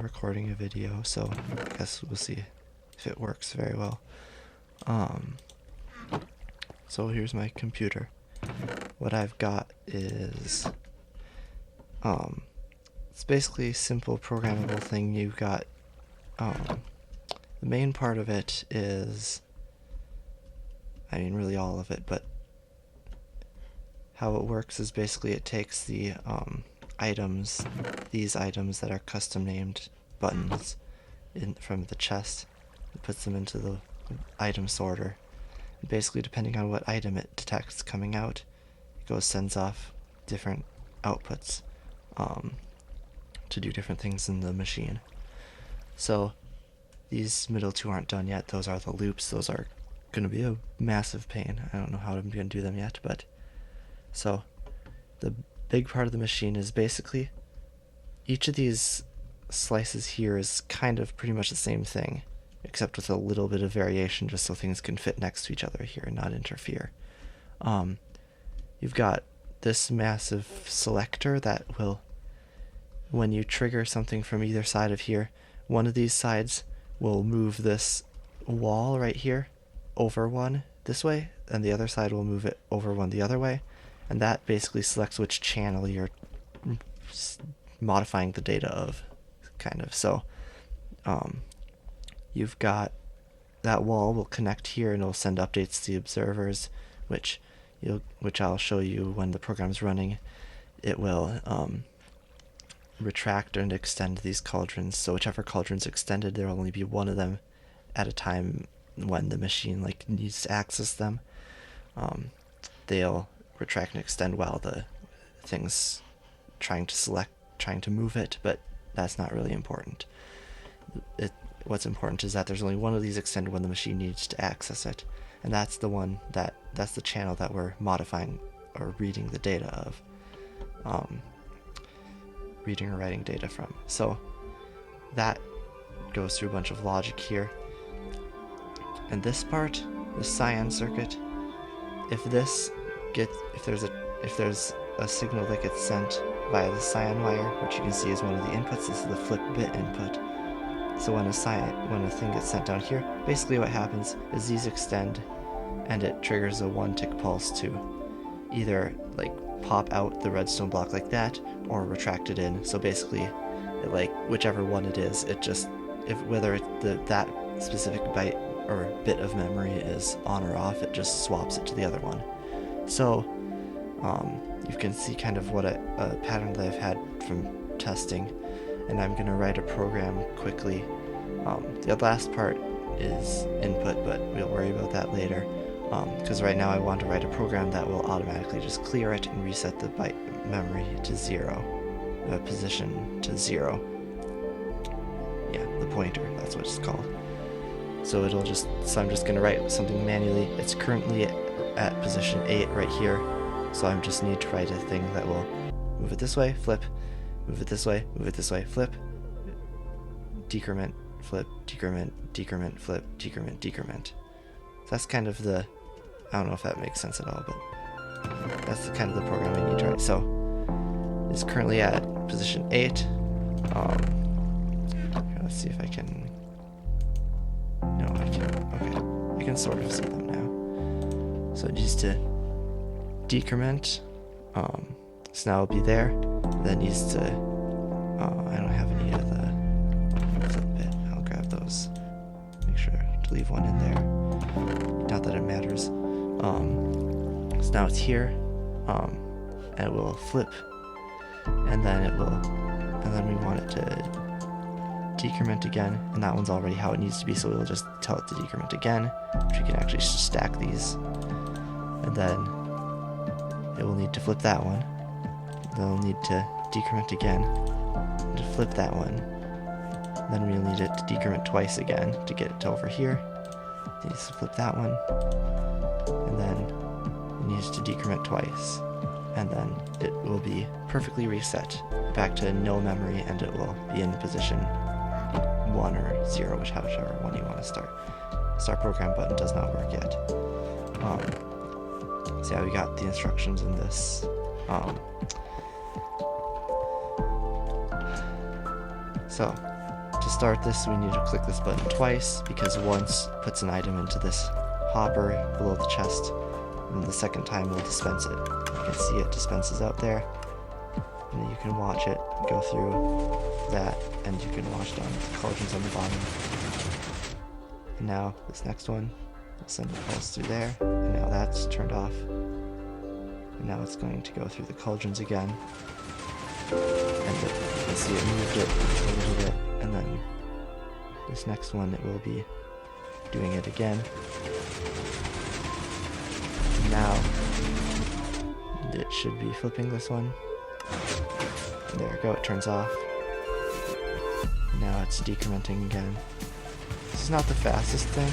recording a video, so I guess we'll see if it works very well. So here's my computer. What I've got is it's basically a simple programmable thing. You've got the main part of it is, I mean really all of it, but how it works is basically it takes the items, these items that are custom named buttons from the chest, and puts them into the item sorter. And basically, depending on what item it detects coming out, it sends off different outputs to do different things in the machine. So these middle two aren't done yet. Those are the loops. Those are going to be a massive pain. I don't know how I'm going to do them yet, but so the big part of the machine is basically each of these slices here is kind of pretty much the same thing, except with a little bit of variation just so things can fit next to each other here and not interfere. You've got this massive selector that will, when you trigger something from either side of here, one of these sides will move this wall right here over one this way, and the other side will move it over one the other way, and that basically selects which channel you're modifying the data of, kind of. So you've got that wall will connect here and it'll send updates to the observers, which I'll show you when the program's running. It will retract and extend these cauldrons, so whichever cauldron's extended, there will only be one of them at a time when the machine needs to access them. They'll retract and extend while the thing's trying to move it, but that's not really important. What's important is that there's only one of these extended when the machine needs to access it, and that's the channel that we're modifying or reading the data of, reading or writing data from. So that goes through a bunch of logic here, and this part, the cyan circuit, if there's a signal that gets sent via the cyan wire, which you can see is one of the inputs. This is the flip bit input. So when a thing gets sent down here, basically what happens is these extend, and it triggers a 1-tick pulse to either pop out the redstone block like that, or retract it in. So basically, whichever one it is, whether that specific byte or bit of memory is on or off, it just swaps it to the other one. So you can see kind of what a pattern that I've had from testing, and I'm going to write a program quickly. The last part is input, but we'll worry about that later, because right now I want to write a program that will automatically just clear it and reset the byte memory to 0, position to 0. Yeah, the pointer, that's what it's called. So I'm just going to write something manually. It's currently at position 8 right here, so I just need to write a thing that will move it this way, flip, move it this way, move it this way, flip, decrement, flip, decrement, decrement, flip, decrement, decrement. So that's kind of I don't know if that makes sense at all, but that's kind of the program I need to write. So it's currently at position 8. Let's see if I can. No, I can. Okay, I can sort of see them now. So it needs to decrement. So now it'll be there. That needs to. I don't have any of the flip bit. I'll grab those. Make sure to leave one in there. Not that it matters. So now it's here. And it will flip, and then we want it to decrement again, and that one's already how it needs to be, so we'll just tell it to decrement again, which we can actually stack these, and then it will need to flip that one, then we'll need to decrement again to flip that one, then we'll need it to decrement twice again to get it to over here. It needs to flip that one, and then it needs to decrement twice, and then it will be perfectly reset back to no memory, and it will be in position 1 or 0, whichever one you want to start. Start program button does not work yet. So yeah, we got the instructions in this. So To start this, we need to click this button twice, because once puts an item into this hopper below the chest, and the second time will dispense it. You can see it dispenses out there, and you can watch it go through that, and you can watch down the cauldrons on the bottom. And now this next one will send a pulse through there, and now that's turned off. And now it's going to go through the cauldrons again, and you can see it moved it a little bit, and then this next one it will be doing it again. Now it should be flipping this one. And there we go, it turns off. Now it's decrementing again. This is not the fastest thing,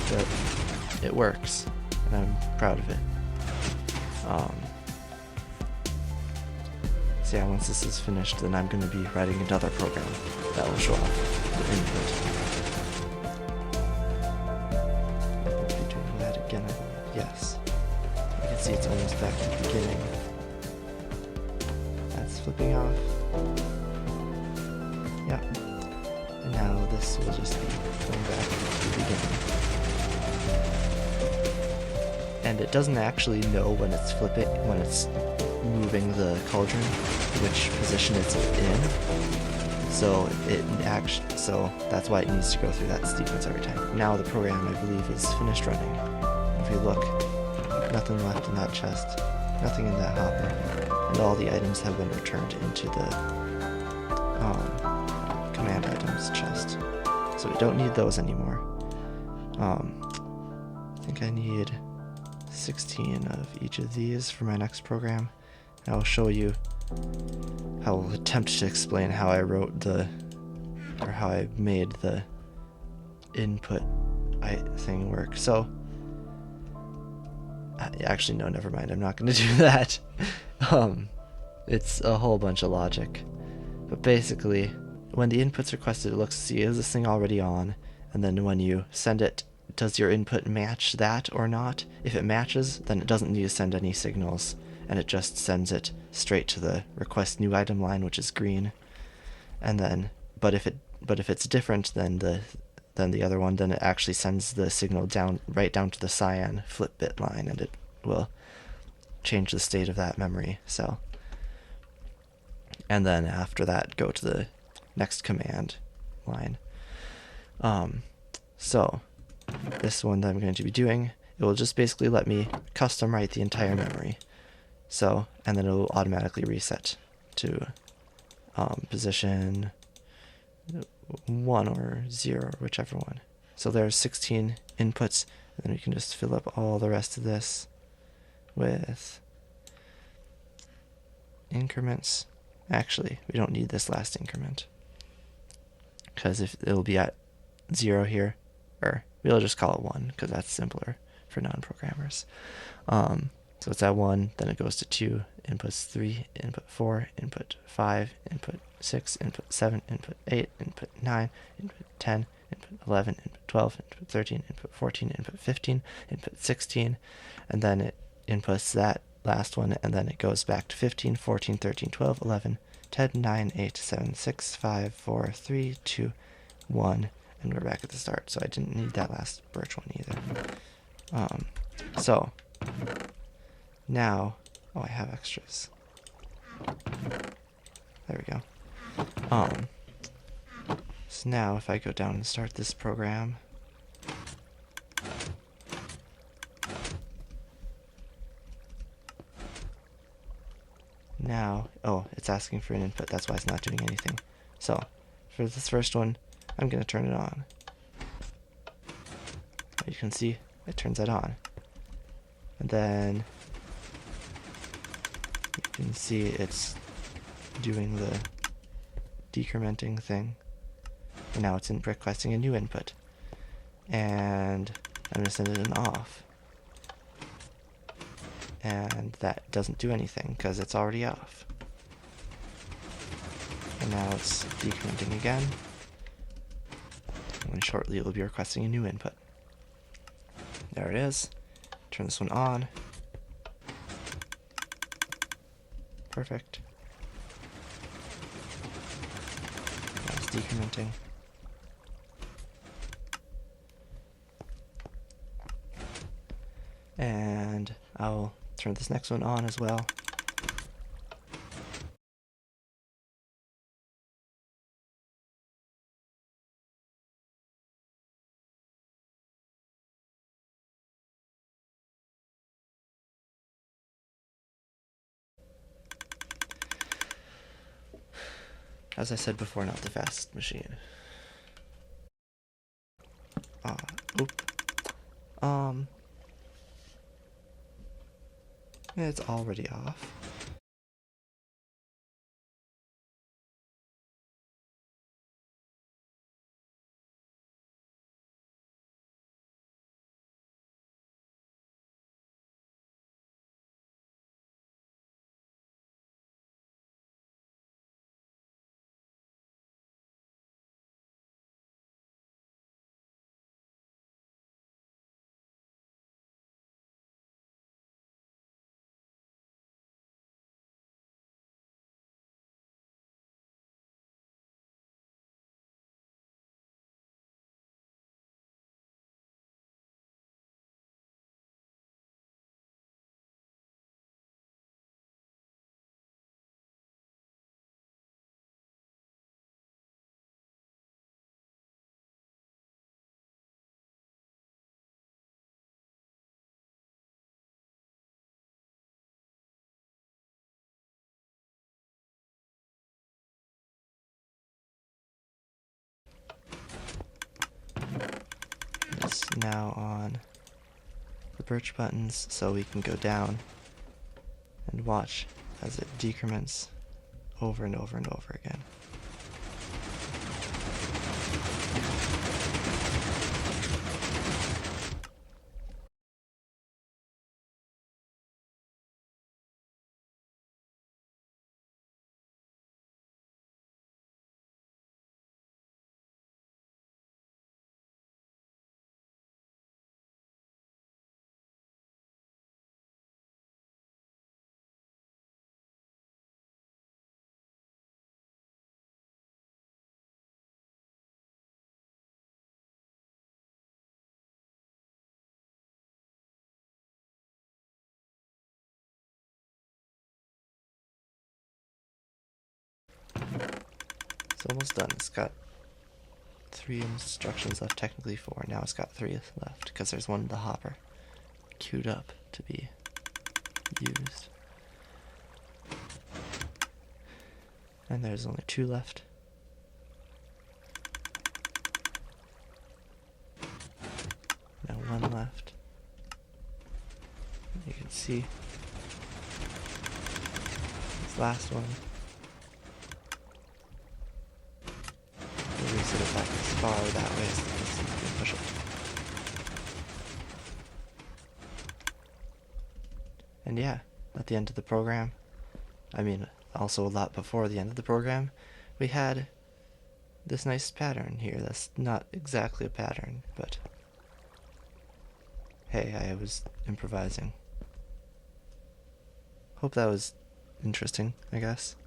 but it works, and I'm proud of it. So yeah, once this is finished, then I'm going to be writing another program that will show off the input. I will be doing that again, I believe. Yes. You can see it's almost back to the beginning. That's flipping off. Yep. And now this will just be going back to the beginning. And it doesn't actually know when it's flipping, when it's moving the cauldron, which position it's in. So that's why it needs to go through that sequence every time. Now the program, I believe, is finished running. If you look, nothing left in that chest, nothing in that hopper, and all the items have been returned into the command items chest. So we don't need those anymore. I think I need 16 of each of these for my next program. And I'll show you, I'll attempt to explain how I wrote how I made the input thing work. So, actually no, never mind, I'm not going to do that. It's a whole bunch of logic. But basically, when the input's requested, it looks to see, is this thing already on? And then when you send it, does your input match that or not? If it matches, then it doesn't need to send any signals, and it just sends it straight to the request new item line, which is green. And then, but if it's different than the other one, then it actually sends the signal right down to the cyan flip bit line, and it will change the state of that memory. So, and then after that, go to the next command line. So this one that I'm going to be doing, it will just basically let me custom write the entire memory. So, and then it will automatically reset to position 1 or 0, whichever one. So there's 16 inputs, and then we can just fill up all the rest of this with increments. Actually, we don't need this last increment, because if it'll be at 0 here, or we'll just call it 1, because that's simpler for non-programmers. So it's at 1, then it goes to 2, inputs 3, input 4, input 5, input 6, input 7, input 8, input 9, input 10, input 11, input 12, input 13, input 14, input 15, input 16, and then it inputs that last one, and then it goes back to 15, 14, 13, 12, 11, 10, 9, 8, 7, 6, 5, 4, 3, 2, 1, and we're back at the start. So I didn't need that last birch one either. So now, I have extras. There we go. So now if I go down and start this program, now, it's asking for an input, that's why it's not doing anything. So for this first one, I'm going to turn it on. You can see it turns it on. And then you can see it's doing the decrementing thing. And now it's requesting a new input. And I'm going to send it an off. And that doesn't do anything because it's already off. And now it's decrementing again. And shortly it will be requesting a new input. There it is. Turn this one on. Perfect. Now it's decrementing. And I'll turn this next one on as well. As I said before, not the fastest machine. It's already off. It's now on the birch buttons, so we can go down and watch as it decrements over and over and over again. It's almost done. It's got 3 instructions left, technically 4. Now it's got 3 left because there's one in the hopper queued up to be used. And there's only 2 left. Now 1 left. You can see this last one. We'll reset it back as far that way so you can push it. And yeah, at the end of the program, I mean, also a lot before the end of the program, we had this nice pattern here. That's not exactly a pattern, but hey, I was improvising. Hope that was interesting, I guess.